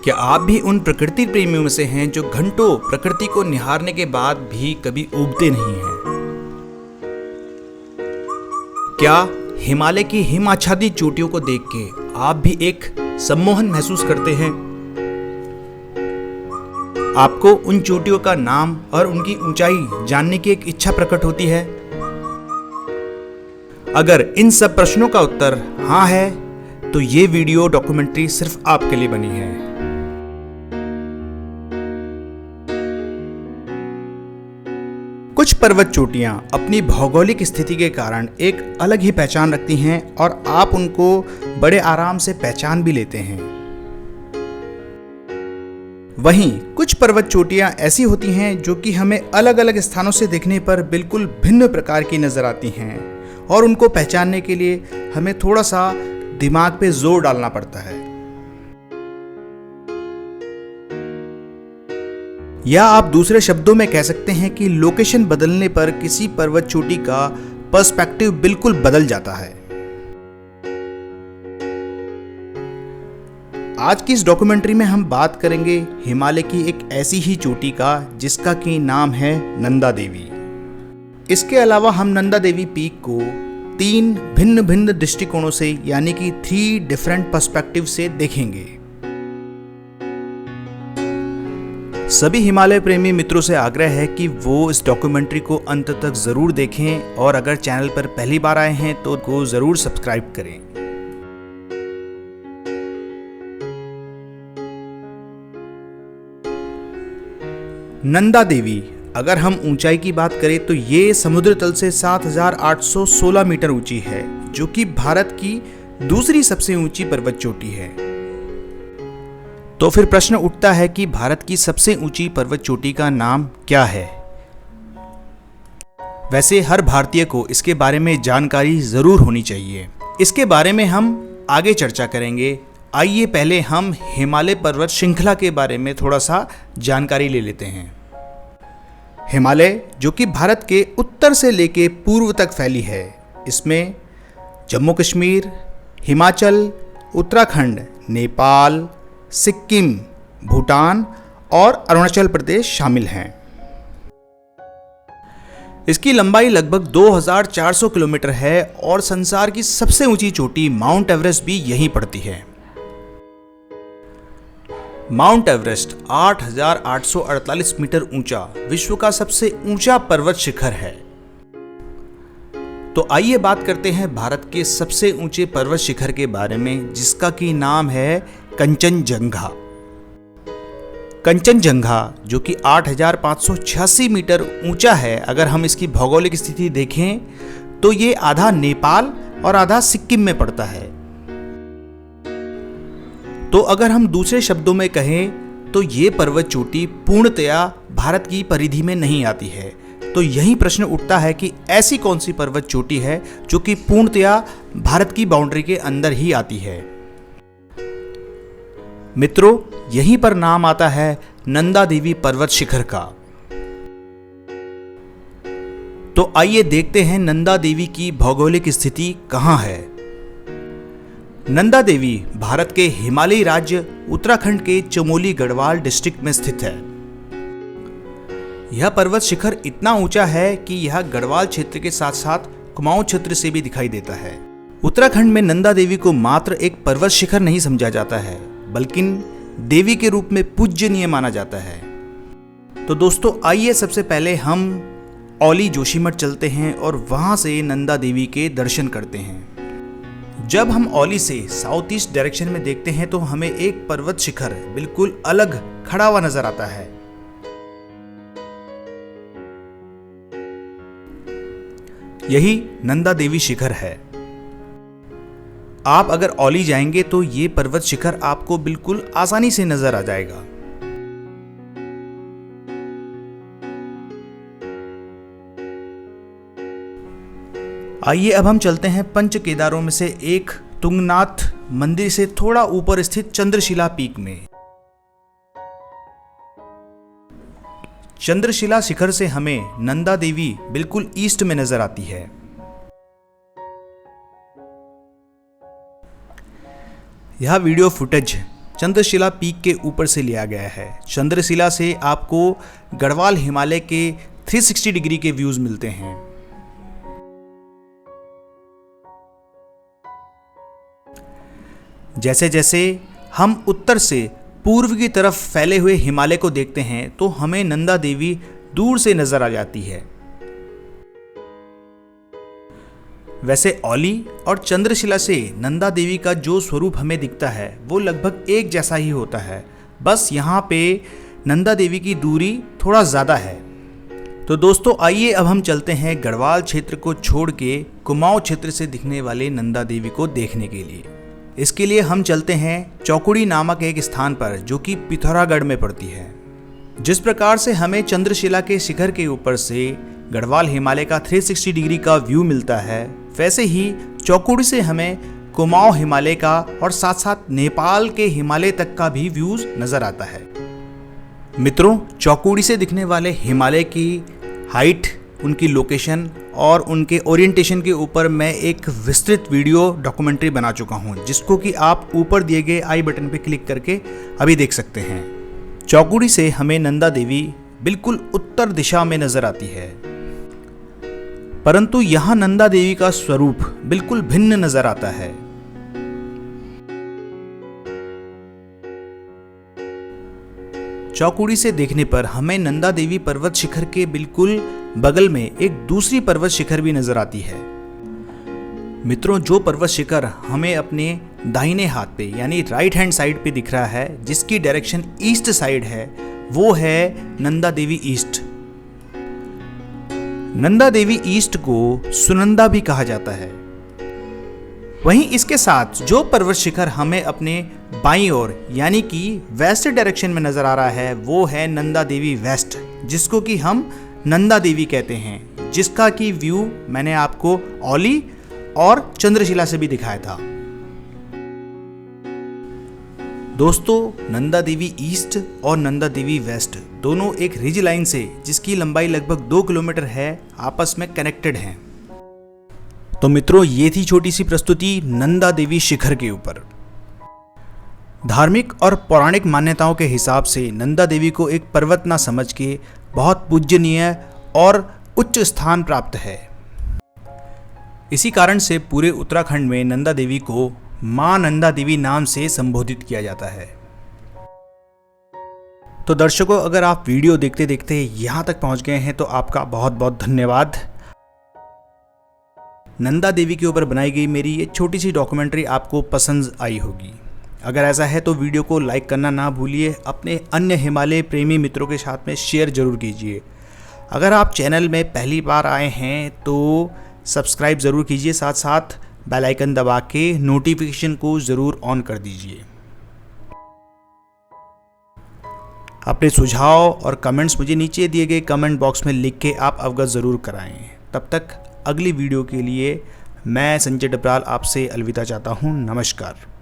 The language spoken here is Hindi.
क्या आप भी उन प्रकृति प्रेमियों में से हैं जो घंटों प्रकृति को निहारने के बाद भी कभी ऊबते नहीं हैं? क्या हिमालय की हिम आच्छादित चोटियों को देख के आप भी एक सम्मोहन महसूस करते हैं? आपको उन चोटियों का नाम और उनकी ऊंचाई जानने की एक इच्छा प्रकट होती है? अगर इन सब प्रश्नों का उत्तर हाँ है, तो ये वीडियो डॉक्यूमेंट्री सिर्फ आपके लिए बनी है। कुछ पर्वत चोटियां अपनी भौगोलिक स्थिति के कारण एक अलग ही पहचान रखती हैं और आप उनको बड़े आराम से पहचान भी लेते हैं। वहीं कुछ पर्वत चोटियां ऐसी होती हैं जो कि हमें अलग अलग स्थानों से देखने पर बिल्कुल भिन्न प्रकार की नजर आती हैं और उनको पहचानने के लिए हमें थोड़ा सा दिमाग पे जोर डालना पड़ता है। या आप दूसरे शब्दों में कह सकते हैं कि लोकेशन बदलने पर किसी पर्वत चोटी का पर्सपेक्टिव बिल्कुल बदल जाता है। आज की इस डॉक्यूमेंट्री में हम बात करेंगे हिमालय की एक ऐसी ही चोटी का जिसका कि नाम है नंदा देवी। इसके अलावा हम नंदा देवी पीक को 3 भिन्न भिन्न दृष्टिकोणों से यानी कि 3 डिफरेंट पर्सपेक्टिव से देखेंगे। सभी हिमालय प्रेमी मित्रों से आग्रह है कि वो इस डॉक्यूमेंट्री को अंत तक जरूर देखें और अगर चैनल पर पहली बार आए हैं तो को जरूर सब्सक्राइब करें। नंदा देवी, अगर हम ऊंचाई की बात करें तो ये समुद्र तल से 7,816 मीटर ऊंची है, जो कि भारत की दूसरी सबसे ऊंची पर्वत चोटी है। तो फिर प्रश्न उठता है कि भारत की सबसे ऊंची पर्वत चोटी का नाम क्या है? वैसे हर भारतीय को इसके बारे में जानकारी जरूर होनी चाहिए। इसके बारे में हम आगे चर्चा करेंगे। आइए पहले हम हिमालय पर्वत श्रृंखला के बारे में थोड़ा सा जानकारी ले लेते हैं। हिमालय जो कि भारत के उत्तर से लेके पूर्व तक फैली है, इसमें जम्मू कश्मीर, हिमाचल, उत्तराखंड, नेपाल, सिक्किम, भूटान और अरुणाचल प्रदेश शामिल हैं। इसकी लंबाई लगभग 2,400 किलोमीटर है और संसार की सबसे ऊंची चोटी माउंट एवरेस्ट भी यहीं पड़ती है। माउंट एवरेस्ट 8,848 मीटर ऊंचा विश्व का सबसे ऊंचा पर्वत शिखर है। तो आइए बात करते हैं भारत के सबसे ऊंचे पर्वत शिखर के बारे में, जिसका की नाम है कंचनजंगा। कंचनजंगा जो कि 8,586 मीटर ऊंचा है, अगर हम इसकी भौगोलिक स्थिति देखें तो ये आधा नेपाल और आधा सिक्किम में पड़ता है। तो अगर हम दूसरे शब्दों में कहें तो ये पर्वत चोटी पूर्णतया भारत की परिधि में नहीं आती है। तो यही प्रश्न उठता है कि ऐसी कौन सी पर्वत चोटी है जो कि पूर्णतया भारत की बाउंड्री के अंदर ही आती है? मित्रों, यहीं पर नाम आता है नंदा देवी पर्वत शिखर का। तो आइए देखते हैं नंदा देवी की भौगोलिक स्थिति कहां है। नंदा देवी भारत के हिमालयी राज्य उत्तराखंड के चमोली गढ़वाल डिस्ट्रिक्ट में स्थित है। यह पर्वत शिखर इतना ऊंचा है कि यह गढ़वाल क्षेत्र के साथ साथ कुमाऊं क्षेत्र से भी दिखाई देता है। उत्तराखंड में नंदा देवी को मात्र एक पर्वत शिखर नहीं समझा जाता है, बल्कि देवी के रूप में पूज्यनीय माना जाता है। तो दोस्तों, आइए सबसे पहले हम औली जोशीमठ चलते हैं और वहां से नंदा देवी के दर्शन करते हैं। जब हम औली से साउथ ईस्ट डायरेक्शन में देखते हैं तो हमें एक पर्वत शिखर बिल्कुल अलग खड़ा हुआ नजर आता है। यही नंदा देवी शिखर है। आप अगर औली जाएंगे तो ये पर्वत शिखर आपको बिल्कुल आसानी से नजर आ जाएगा। आइए अब हम चलते हैं पंच केदारों में से एक तुंगनाथ मंदिर से थोड़ा ऊपर स्थित चंद्रशिला पीक में। चंद्रशिला शिखर से हमें नंदा देवी बिल्कुल ईस्ट में नजर आती है। यह वीडियो फुटेज चंद्रशिला पीक के ऊपर से लिया गया है। चंद्रशिला से आपको गढ़वाल हिमालय के 360 डिग्री के व्यूज मिलते हैं। जैसे जैसे हम उत्तर से पूर्व की तरफ फैले हुए हिमालय को देखते हैं तो हमें नंदा देवी दूर से नजर आ जाती है। वैसे औली और चंद्रशिला से नंदा देवी का जो स्वरूप हमें दिखता है वो लगभग एक जैसा ही होता है, बस यहाँ पे नंदा देवी की दूरी थोड़ा ज़्यादा है। तो दोस्तों आइए अब हम चलते हैं गढ़वाल क्षेत्र को छोड़ के कुमाऊं क्षेत्र से दिखने वाले नंदा देवी को देखने के लिए। इसके लिए हम चलते हैं चौकुड़ी नामक एक स्थान पर जो कि पिथौरागढ़ में पड़ती है। जिस प्रकार से हमें चंद्रशिला के शिखर के ऊपर से गढ़वाल हिमालय का 360 डिग्री का व्यू मिलता है, वैसे ही चौकुड़ी से हमें कुमाऊं हिमालय का और साथ साथ नेपाल के हिमालय तक का भी व्यूज नजर आता है। मित्रों, चौकुड़ी से दिखने वाले हिमालय की हाइट, उनकी लोकेशन और उनके ओरिएंटेशन के ऊपर मैं एक विस्तृत वीडियो डॉक्यूमेंट्री बना चुका हूं, जिसको कि आप ऊपर दिए गए आई बटन पर क्लिक करके अभी देख सकते हैं। चौकुड़ी से हमें नंदा देवी बिल्कुल उत्तर दिशा में नजर आती है, परंतु यहां नंदा देवी का स्वरूप बिल्कुल भिन्न नजर आता है। चौकुड़ी से देखने पर हमें नंदा देवी पर्वत शिखर के बिल्कुल बगल में एक दूसरी पर्वत शिखर भी नजर आती है। मित्रों, जो पर्वत शिखर हमें अपने दाहिने हाथ पे यानी राइट हैंड साइड पे दिख रहा है, जिसकी डायरेक्शन ईस्ट साइड है, वो है नंदा देवी ईस्ट। नंदा देवी ईस्ट को सुनंदा भी कहा जाता है। वहीं इसके साथ जो पर्वत शिखर हमें अपने बाईं ओर यानी कि वेस्ट डायरेक्शन में नजर आ रहा है, वो है नंदा देवी वेस्ट, जिसको कि हम नंदा देवी कहते हैं, जिसका की व्यू मैंने आपको औली और चंद्रशिला से भी दिखाया था। दोस्तों, नंदा देवी ईस्ट और नंदा देवी वेस्ट दोनों एक रिज लाइन से, जिसकी लंबाई लगभग 2 किलोमीटर है, आपस में कनेक्टेड हैं। तो मित्रों, ये थी छोटी सी प्रस्तुति नंदा देवी शिखर के ऊपर। धार्मिक और पौराणिक मान्यताओं के हिसाब से नंदा देवी को एक पर्वत ना समझ के बहुत पूजनीय और उच्च स्थान प्राप्त है। इसी कारण से पूरे उत्तराखंड में नंदा देवी को मां नंदा देवी नाम से संबोधित किया जाता है। तो दर्शकों, अगर आप वीडियो देखते देखते यहां तक पहुंच गए हैं तो आपका बहुत बहुत धन्यवाद। नंदा देवी के ऊपर बनाई गई मेरी ये छोटी सी डॉक्यूमेंट्री आपको पसंद आई होगी। अगर ऐसा है तो वीडियो को लाइक करना ना भूलिए, अपने अन्य हिमालय प्रेमी मित्रों के साथ में शेयर जरूर कीजिए। अगर आप चैनल में पहली बार आए हैं तो सब्सक्राइब ज़रूर कीजिए, साथ साथ बेल आइकन दबा के नोटिफिकेशन को ज़रूर ऑन कर दीजिए। अपने सुझाव और कमेंट्स मुझे नीचे दिए गए कमेंट बॉक्स में लिख के आप अवगत ज़रूर कराएं। तब तक अगली वीडियो के लिए मैं संजय डबराल आपसे अलविदा चाहता हूँ। नमस्कार।